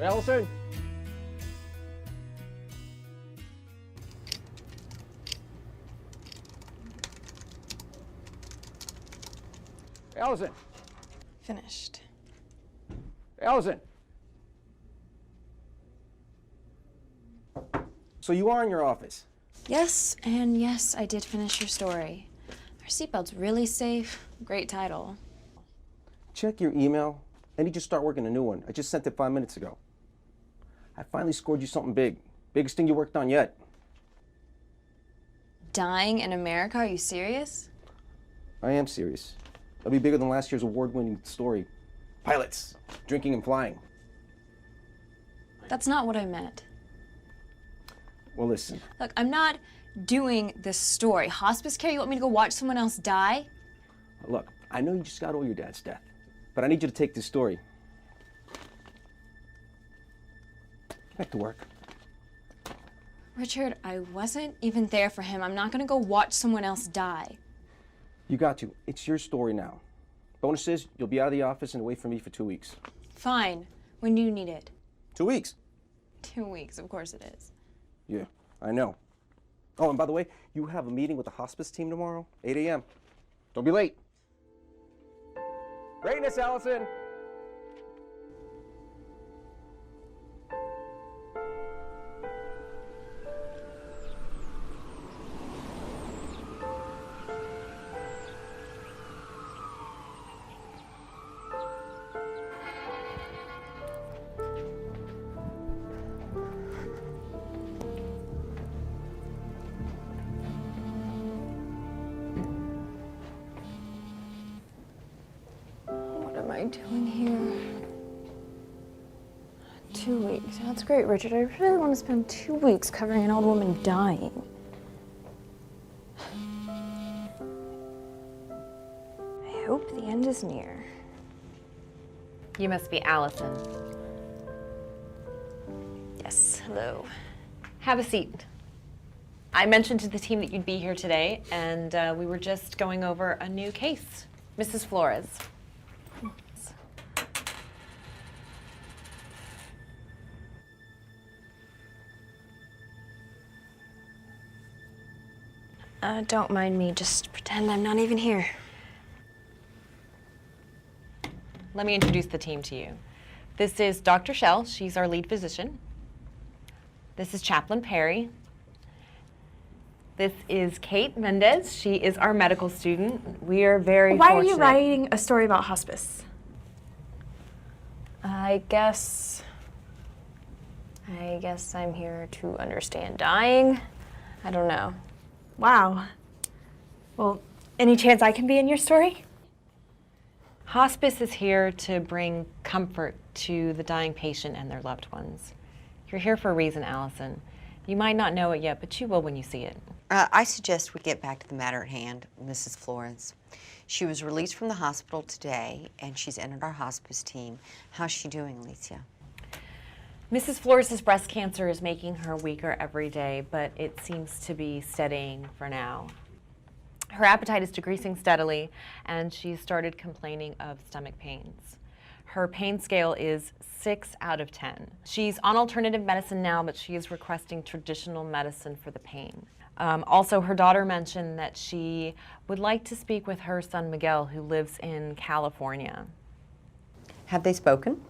Alison? Alison? Finished. Alison? So you are in your office? Yes, and yes, I did finish your story. Our seatbelt's really safe. Great title. Check your email. I need you to start working a new one. I just sent it 5 minutes ago. I finally scored you something big. Biggest thing you worked on yet. Dying in America? Are you serious? I am serious. It'll be bigger than last year's award-winning story. Pilots, drinking and flying. That's not what I meant. Well, listen. Look, I'm not doing this story. Hospice care? You want me to go watch someone else die? Look, I know you just got over your dad's death, but I need you to take this story. Get back to work. Richard, I wasn't even there for him. I'm not gonna go watch someone else die. You got to. It's your story now. Bonus is, you'll be out of the office and away from me for 2 weeks. Fine. When do you need it? 2 weeks. 2 weeks, of course it is. Yeah, I know. Oh, and by the way, you have a meeting with the hospice team tomorrow, 8 a.m. Don't be late. Greatness, Allison! What am I doing here? 2 weeks. That's great, Richard. I really want to spend 2 weeks covering an old woman dying. I hope the end is near. You must be Allison. Yes, hello. Have a seat. I mentioned to the team that you'd be here today, and we were just going over a new case. Mrs. Flores. Don't mind me. Just pretend I'm not even here. Let me introduce the team to you. This is Dr. Shell. She's our lead physician. This is Chaplain Perry. This is Kate Mendez. She is our medical student. We are very Why fortunate. are you writing a story about hospice? I guess I'm here to understand dying. I don't know. Wow. Well, any chance I can be in your story? Hospice is here to bring comfort to the dying patient and their loved ones. You're here for a reason, Allison. You might not know it yet, but you will when you see it. I suggest we get back to the matter at hand, Mrs. Flores. She was released from the hospital today, and she's entered our hospice team. How's she doing, Alicia? Mrs. Flores' breast cancer is making her weaker every day, but it seems to be steadying for now. Her appetite is decreasing steadily, and she's started complaining of stomach pains. Her pain scale is 6 out of 10. She's on alternative medicine now, but she is requesting traditional medicine for the pain. Also, her daughter mentioned that she would like to speak with her son Miguel, who lives in California. Have they spoken?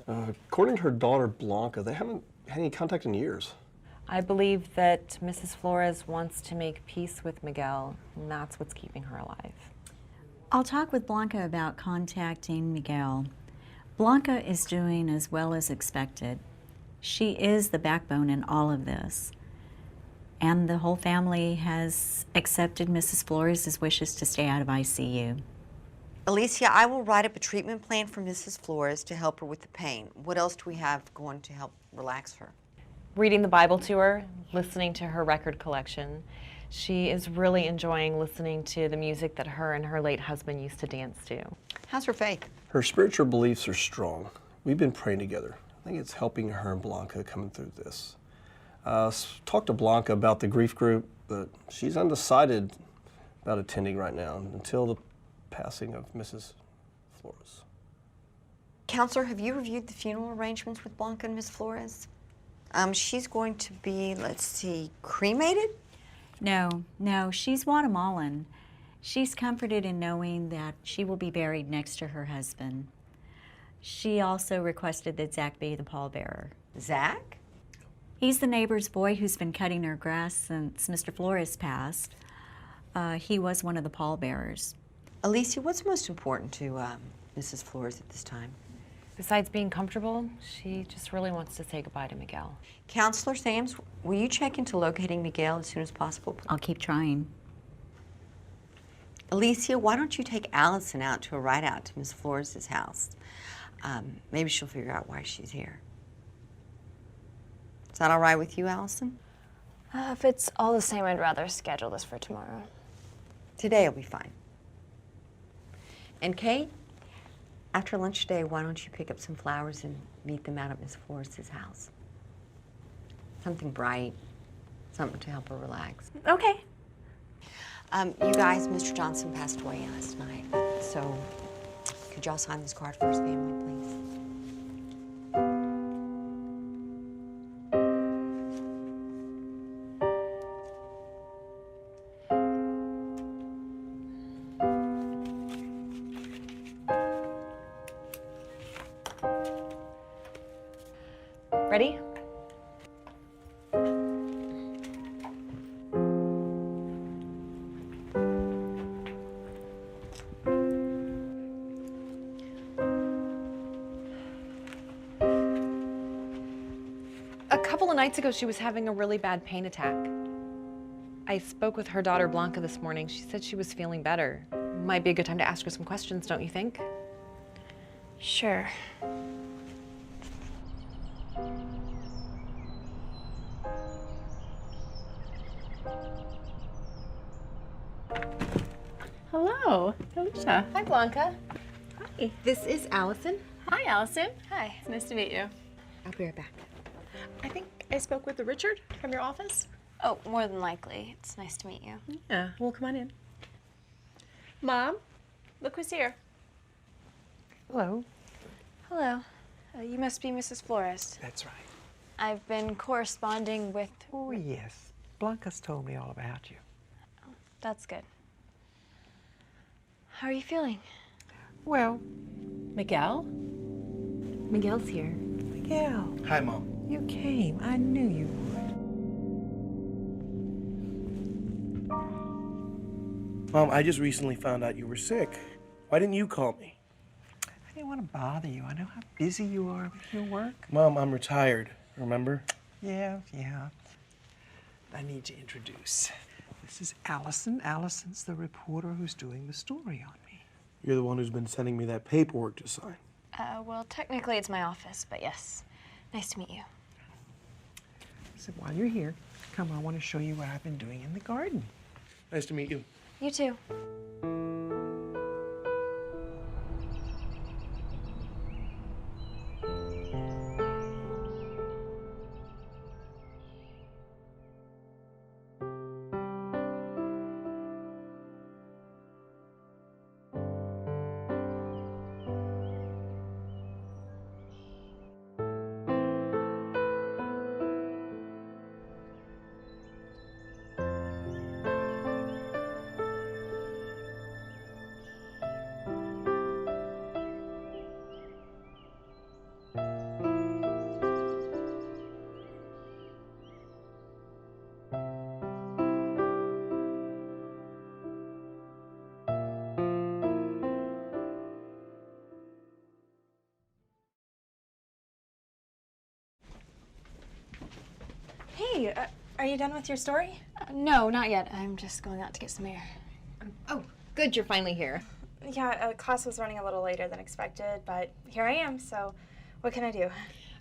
According to her daughter Blanca, they haven't had any contact in years. I believe that Mrs. Flores wants to make peace with Miguel, and that's what's keeping her alive. I'll talk with Blanca about contacting Miguel. Blanca is doing as well as expected. She is the backbone in all of this. And the whole family has accepted Mrs. Flores' wishes to stay out of ICU. Alicia, I will write up a treatment plan for Mrs. Flores to help her with the pain. What else do we have going to help relax her? Reading the Bible to her, listening to her record collection. She is really enjoying listening to the music that her and her late husband used to dance to. How's her faith? Her spiritual beliefs are strong. We've been praying together. I think it's helping her and Blanca coming through this. Talked to Blanca about the grief group, but she's undecided about attending right now until the passing of Mrs. Flores. Counselor, have you reviewed the funeral arrangements with Blanca and Miss Flores? She's going to be, let's see, cremated? No, she's Guatemalan. She's comforted in knowing that she will be buried next to her husband. She also requested that Zach be the pallbearer. Zach? He's the neighbor's boy who's been cutting her grass since Mr. Flores passed. He was one of the pallbearers. Alicia, what's most important to Mrs. Flores at this time? Besides being comfortable, she just really wants to say goodbye to Miguel. Counselor Sams, will you check into locating Miguel as soon as possible? I'll keep trying. Alicia, why don't you take Allison out to a ride out to Miss Flores' house? Maybe she'll figure out why she's here. Is that all right with you, Allison? If it's all the same, I'd rather schedule this for tomorrow. Today will be fine. And Kate, after lunch today, why don't you pick up some flowers and meet them out at Miss Flores' house? Something bright, something to help her relax. Okay. You guys, Mr. Johnson passed away last night, so could y'all sign this card for his family, please? Ready? A couple of nights ago, she was having a really bad pain attack. I spoke with her daughter Blanca this morning. She said she was feeling better. Might be a good time to ask her some questions, don't you think? Sure. Hello, Alicia. Hi, Blanca. Hi. This is Allison. Hi, Allison. Hi. It's nice to meet you. I'll be right back. I think I spoke with Richard from your office. Oh, more than likely. It's nice to meet you. Yeah, well, come on in. Mom, look who's here. Hello. Hello. You must be Mrs. Flores. That's right. I've been corresponding with... Oh, yes. Blanca's told me all about you. That's good. How are you feeling? Well, Miguel? Miguel's here. Miguel, Hi, Mom. you came. I knew you would. Mom, I just recently found out you were sick. Why didn't you call me? I didn't want to bother you. I know how busy you are with your work. Mom, I'm retired, remember? Yeah. I need to introduce. This is Allison. Allison's the reporter who's doing the story on me. You're the one who's been sending me that paperwork to sign. Well, technically it's my office, but yes. Nice to meet you. So while you're here, come, I want to show you what I've been doing in the garden. Nice to meet you. You too. Hey, are you done with your story? No, not yet. I'm just going out to get some air. Oh, good, you're finally here. Yeah, class was running a little later than expected, but here I am, so what can I do?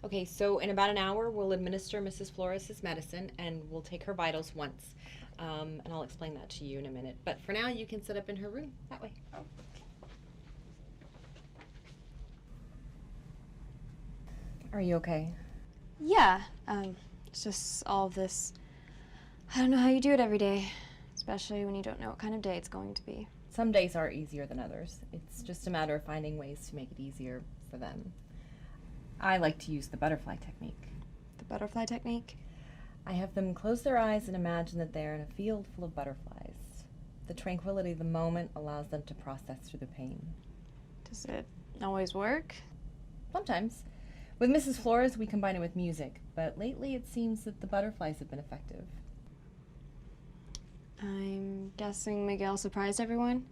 Okay, so in about an hour, we'll administer Mrs. Flores' medicine, and we'll take her vitals once. And I'll explain that to you in a minute. But for now, you can sit up in her room, that way. Are you okay? Yeah, it's just all of this. I don't know how you do it every day, especially when you don't know what kind of day it's going to be. Some days are easier than others. It's just a matter of finding ways to make it easier for them. I like to use the butterfly technique. The butterfly technique? I have them close their eyes and imagine that they're in a field full of butterflies. The tranquility of the moment allows them to process through the pain. Does it always work? Sometimes. With Mrs. Flores, we combine it with music, but lately it seems that the butterflies have been effective. I'm guessing Miguel surprised everyone?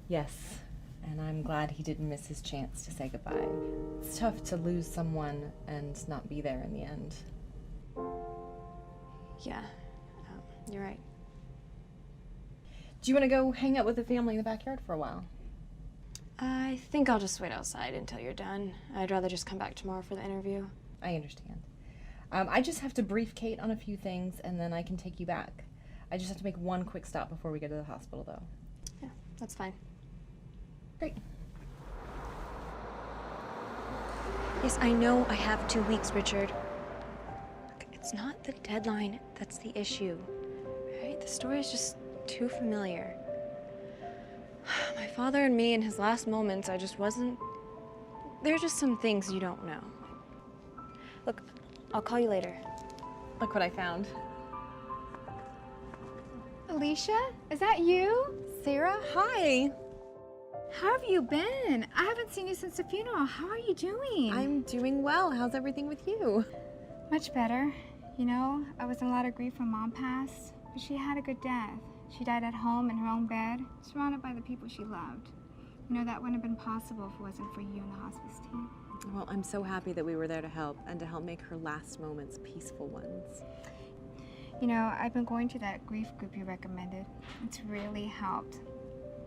Yes, and I'm glad he didn't miss his chance to say goodbye. It's tough to lose someone and not be there in the end. Yeah, you're right. Do you want to go hang out with the family in the backyard for a while? I think I'll just wait outside until you're done. I'd rather just come back tomorrow for the interview. I understand. I just have to brief Kate on a few things and then I can take you back. I just have to make one quick stop before we go to the hospital, though. Yeah, that's fine. Great. Yes, I know I have 2 weeks, Richard. Look, it's not the deadline that's the issue, right? The story is just too familiar. My father and me in his last moments, I just wasn't... There are just some things you don't know. Look, I'll call you later. Look what I found. Alicia, is that you? Sarah, hi. How have you been? I haven't seen you since the funeral. How are you doing? I'm doing well. How's everything with you? Much better. You know, I was in a lot of grief when Mom passed, but she had a good death. She died at home in her own bed, surrounded by the people she loved. You know, that wouldn't have been possible if it wasn't for you and the hospice team. Well, I'm so happy that we were there to help and to help make her last moments peaceful ones. You know, I've been going to that grief group you recommended. It's really helped.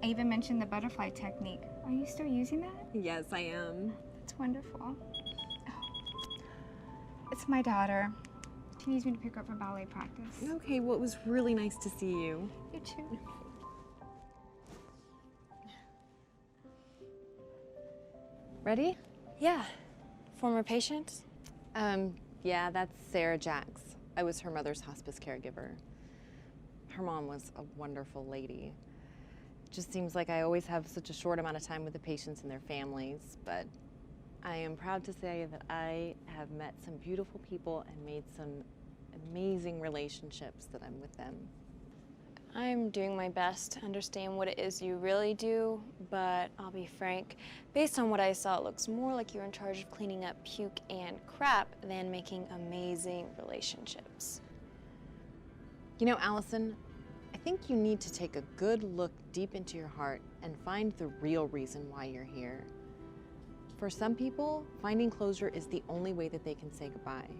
I even mentioned the butterfly technique. Are you still using that? Yes, I am. That's wonderful. Oh. It's my daughter. She needs me to pick her up from ballet practice. Okay, well, it was really nice to see you. You too. Ready? Yeah. Former patient? Yeah, that's Sarah Jacks. I was her mother's hospice caregiver. Her mom was a wonderful lady. Just seems like I always have such a short amount of time with the patients and their families, but I am proud to say that I have met some beautiful people and made some amazing relationships that I'm with them. I'm doing my best to understand what it is you really do, but I'll be frank, based on what I saw, it looks more like you're in charge of cleaning up puke and crap than making amazing relationships. You know, Allison, I think you need to take a good look deep into your heart and find the real reason why you're here. For some people, finding closure is the only way that they can say goodbye.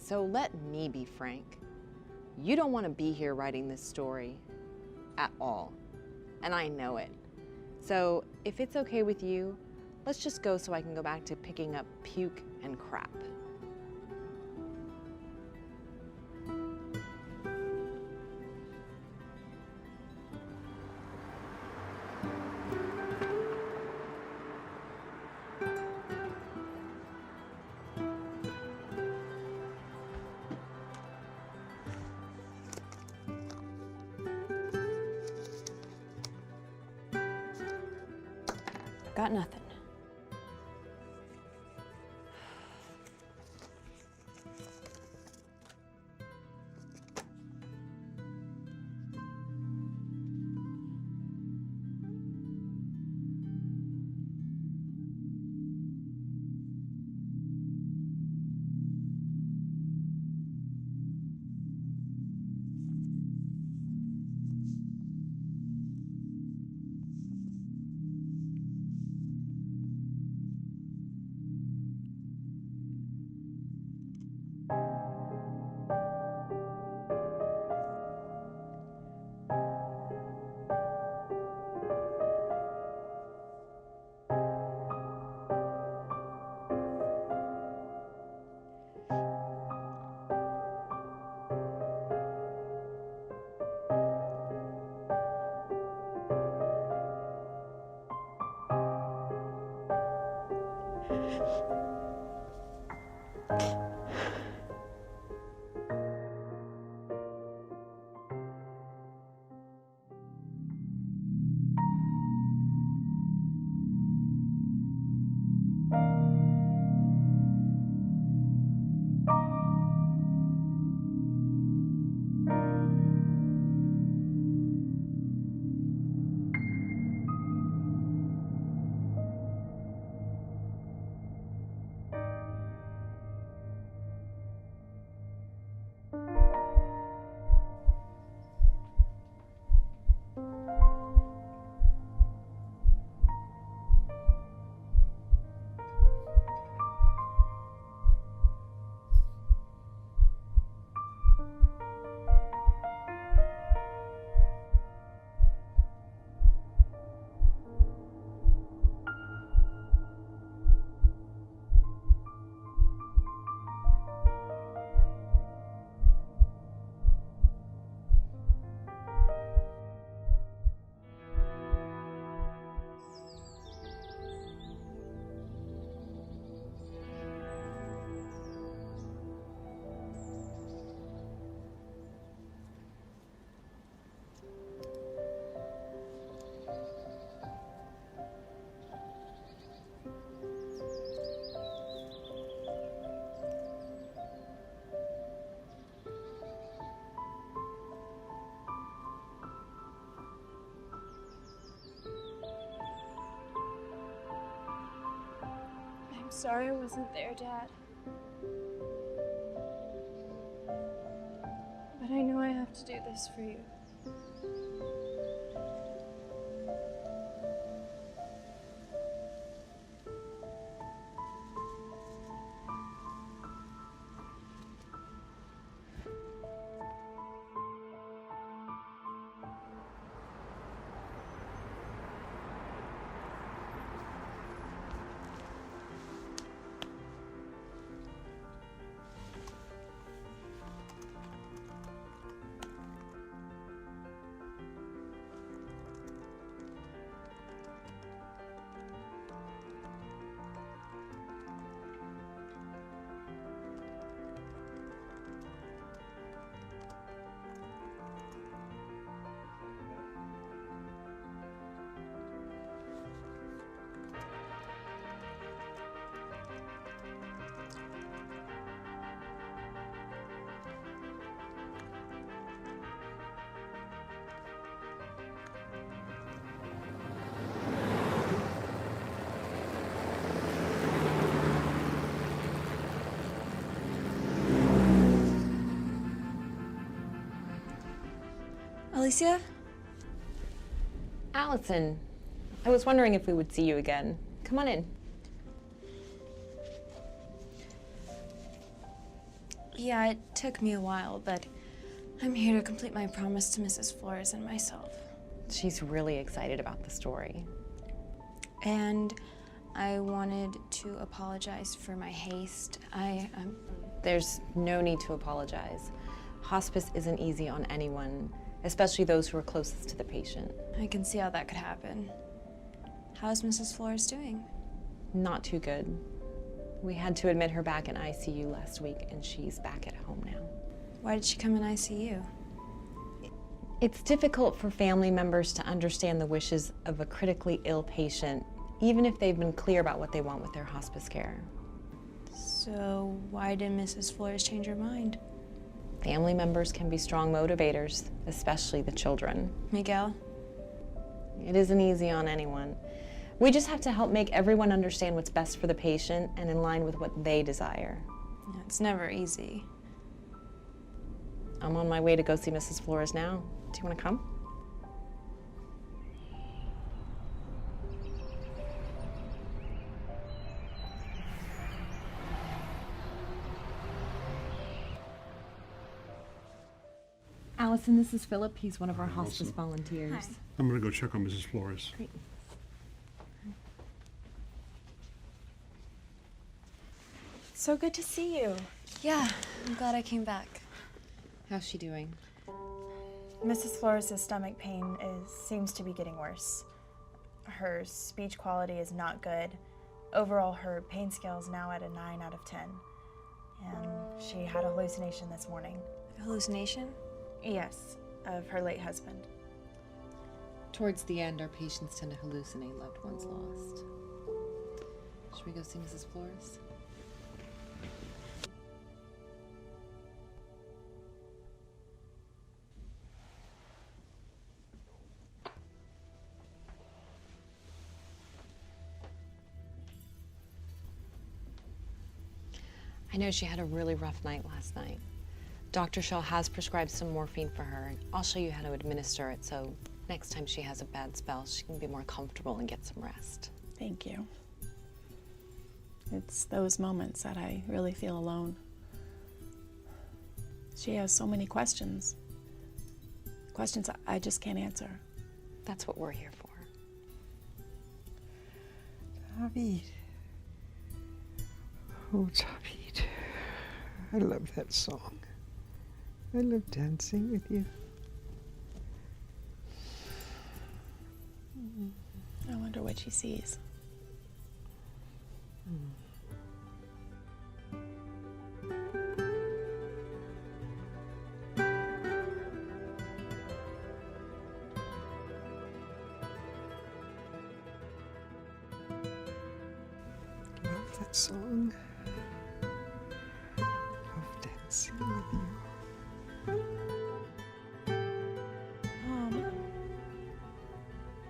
So let me be frank. You don't want to be here writing this story at all, and I know it. So if it's okay with you, let's just go so I can go back to picking up puke and crap. Got nothing. I'm sorry I wasn't there, Dad. But I know I have to do this for you. Alicia? Allison, I was wondering if we would see you again. Come on in. Yeah, it took me a while, but I'm here to complete my promise to Mrs. Flores and myself. She's really excited about the story. And I wanted to apologize for my haste. There's no need to apologize. Hospice isn't easy on anyone, especially those who are closest to the patient. I can see how that could happen. How's Mrs. Flores doing? Not too good. We had to admit her back in ICU last week, and she's back at home now. Why did she come in ICU? It's difficult for family members to understand the wishes of a critically ill patient, even if they've been clear about what they want with their hospice care. So why did Mrs. Flores change her mind? Family members can be strong motivators, especially the children. Miguel? It isn't easy on anyone. We just have to help make everyone understand what's best for the patient and in line with what they desire. It's never easy. I'm on my way to go see Mrs. Flores now. Do you want to come? Allison, this is Philip. He's one of our hospice volunteers. Hi. I'm going to go check on Mrs. Flores. Great. So good to see you. Yeah, I'm glad I came back. How's she doing? Mrs. Flores' stomach pain seems to be getting worse. Her speech quality is not good. Overall, her pain scale is now at a 9 out of 10. And she had a hallucination this morning. A hallucination? Yes, of her late husband. Towards the end, our patients tend to hallucinate loved ones lost. Should we go see Mrs. Flores? I know she had a really rough night last night. Dr. Shaw has prescribed some morphine for her. I'll show you how to administer it so next time she has a bad spell, she can be more comfortable and get some rest. Thank you. It's those moments that I really feel alone. She has so many questions. Questions I just can't answer. That's what we're here for. David. Oh, David. I love that song. I love dancing with you. I wonder what she sees. Love that song. Love dancing with you.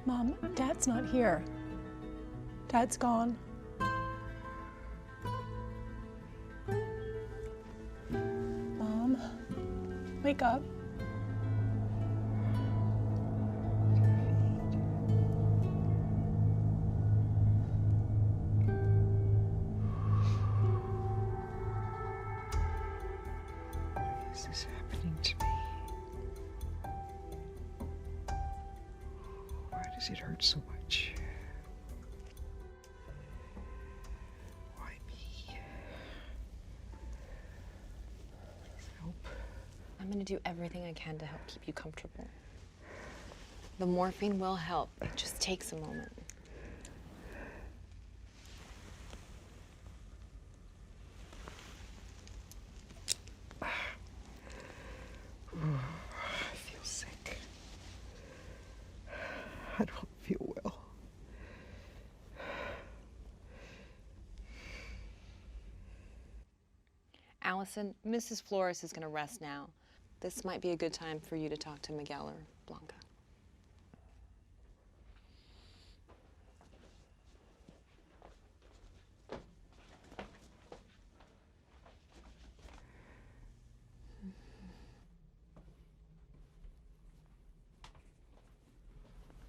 Mom, Dad's not here. Dad's gone. wake up. Why is this happening to me? Why does it hurt so much? Why me? Please help. I'm going to do everything I can to help keep you comfortable. The morphine will help. It just takes a moment. I feel sick. I don't feel well. Allison, Mrs. Flores is going to rest now. This might be a good time for you to talk to Miguel or Blanca.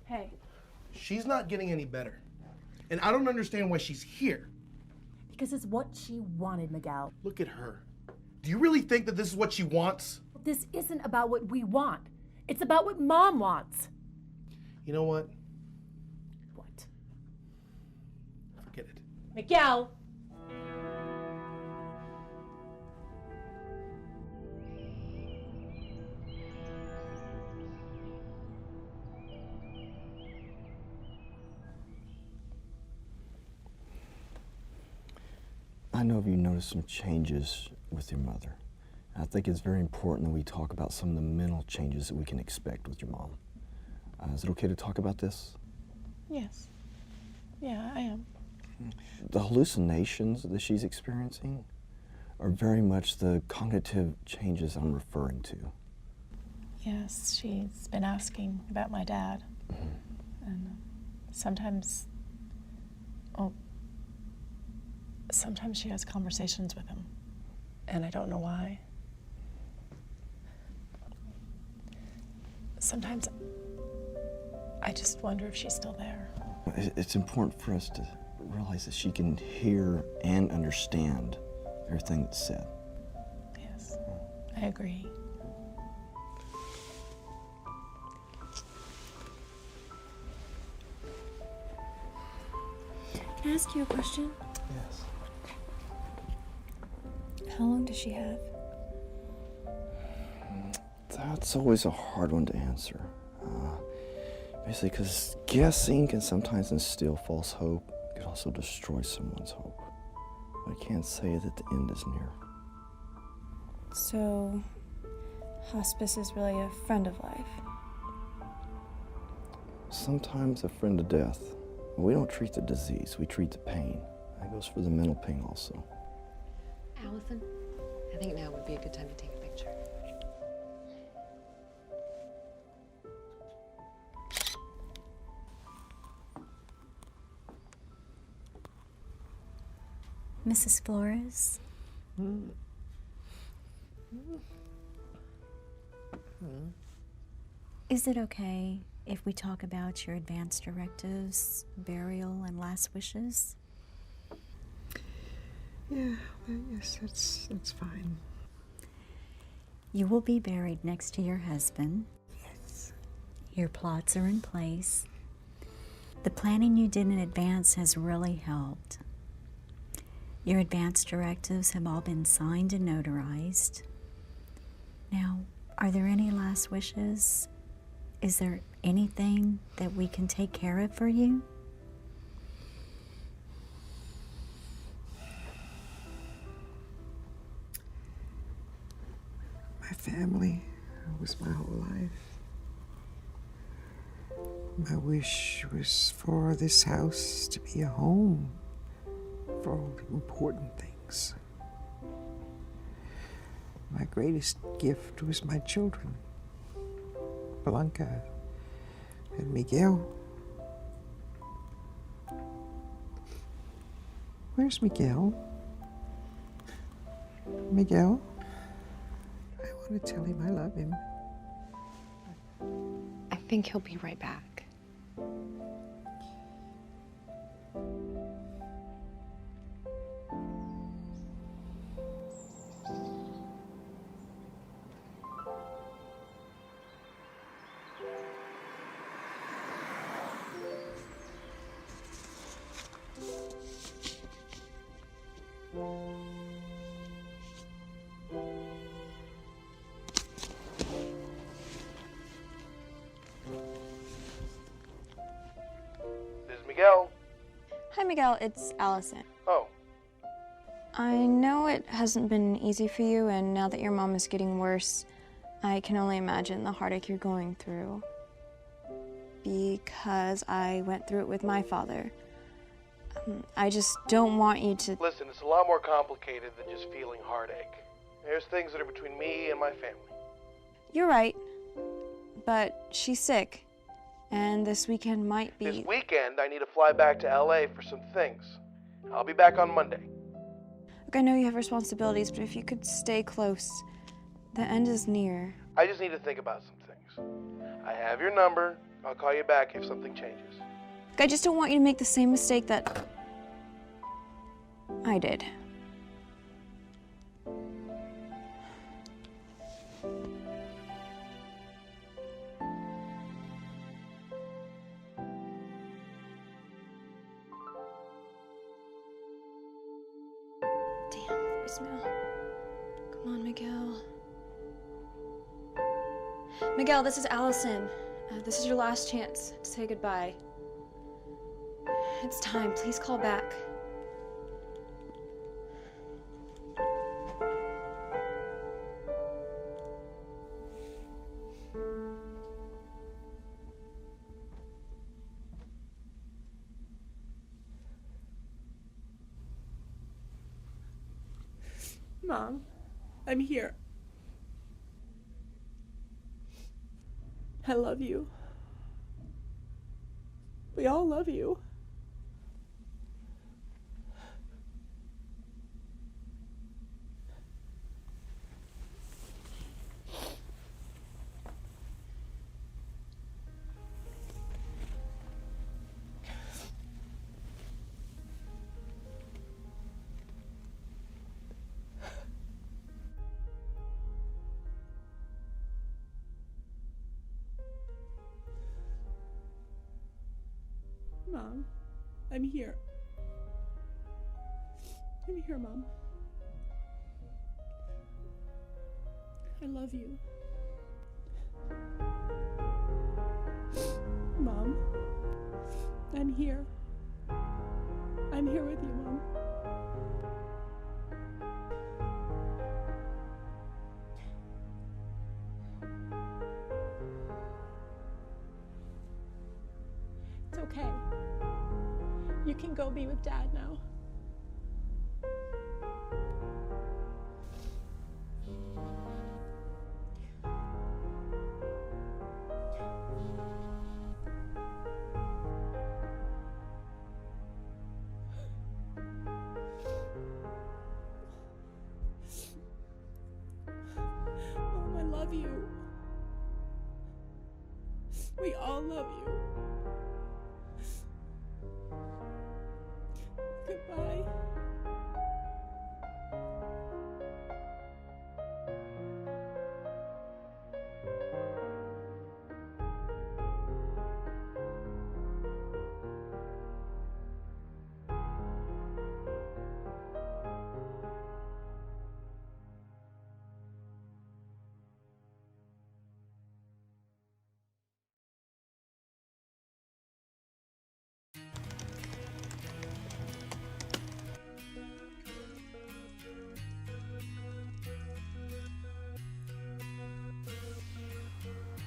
Hey. She's not getting any better. And I don't understand why she's here. Because it's what she wanted, Miguel. Look at her. Do you really think that this is what she wants? This isn't about what we want. It's about what Mom wants. You know what? What? Forget it. Miguel! I know you noticed some changes with your mother. I think it's very important that we talk about some of the mental changes that we can expect with your mom. Is it okay to talk about this? Yes. Yeah, I am. The hallucinations that she's experiencing are very much the cognitive changes I'm referring to. Yes, she's been asking about my dad. And sometimes she has conversations with him. And I don't know why. Sometimes I just wonder if she's still there. It's important for us to realize that she can hear and understand everything that's said. Yes, I agree. Can I ask you a question? Yes. How long does she have? That's always a hard one to answer. Basically, because guessing can sometimes instill false hope. It could also destroy someone's hope. But I can't say that the end is near. So, hospice is really a friend of life. Sometimes a friend of death. We don't treat the disease, we treat the pain. That goes for the mental pain also. Allison, I think now would be a good time to take a picture. Mrs. Flores? Is it okay if we talk about your advance directives, burial, and last wishes? Yeah, well, yes, that's fine. You will be buried next to your husband. Yes. Your plots are in place. The planning you did in advance has really helped. Your advance directives have all been signed and notarized. Now, are there any last wishes? Is there anything that we can take care of for you? My family was my whole life. My wish was for this house to be a home for all the important things. My greatest gift was my children, Blanca and Miguel. Where's Miguel? Miguel? I want going to tell him I love him. I think he'll be right back. This is Miguel. Hi, Miguel. It's Allison. Oh. I know it hasn't been easy for you, and now that your mom is getting worse, I can only imagine the heartache you're going through. Because I went through it with my father. I just don't want you to... Listen, it's a lot more complicated than just feeling heartache. There's things that are between me and my family. You're right, but she's sick, and this weekend might be... This weekend, I need to fly back to LA for some things. I'll be back on Monday. Look, I know you have responsibilities, but if you could stay close, the end is near. I just need to think about some things. I have your number. I'll call you back if something changes. Look, I just don't want you to make the same mistake that I did. Damn, voicemail. Come on, Miguel. Miguel, this is Allison. This is your last chance to say goodbye. It's time. Please call back. Mom, I'm here. I love you. We all love you. Mom, I'm here. I'm here, Mom. I love you. Mom, I'm here. I'm here with you, Mom. It's okay. You can go be with Dad now. Mom, I love you. We all love you. Goodbye.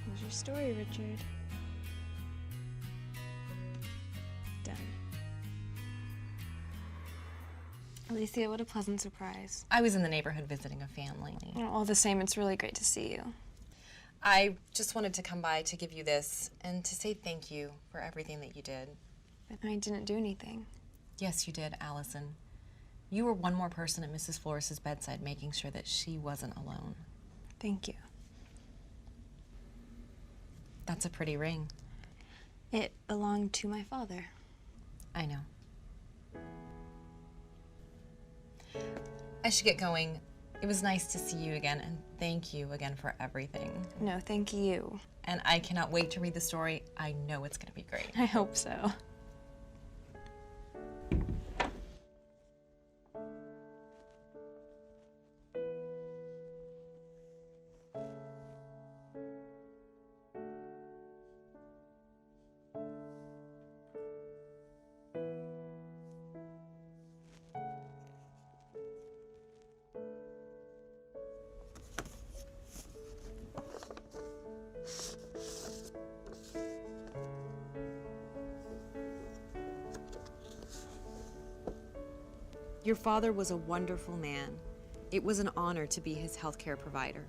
Here's your story, Richard. Done. Alicia, what a pleasant surprise. I was in the neighborhood visiting a family. Well, all the same, it's really great to see you. I just wanted to come by to give you this and to say thank you for everything that you did. But I didn't do anything. Yes, you did, Allison. You were one more person at Mrs. Flores' bedside making sure that she wasn't alone. Thank you. That's a pretty ring. It belonged to my father. I know. I should get going. It was nice to see you again, and thank you again for everything. No, thank you. And I cannot wait to read the story. I know it's going to be great. I hope so. Your father was a wonderful man. It was an honor to be his healthcare provider.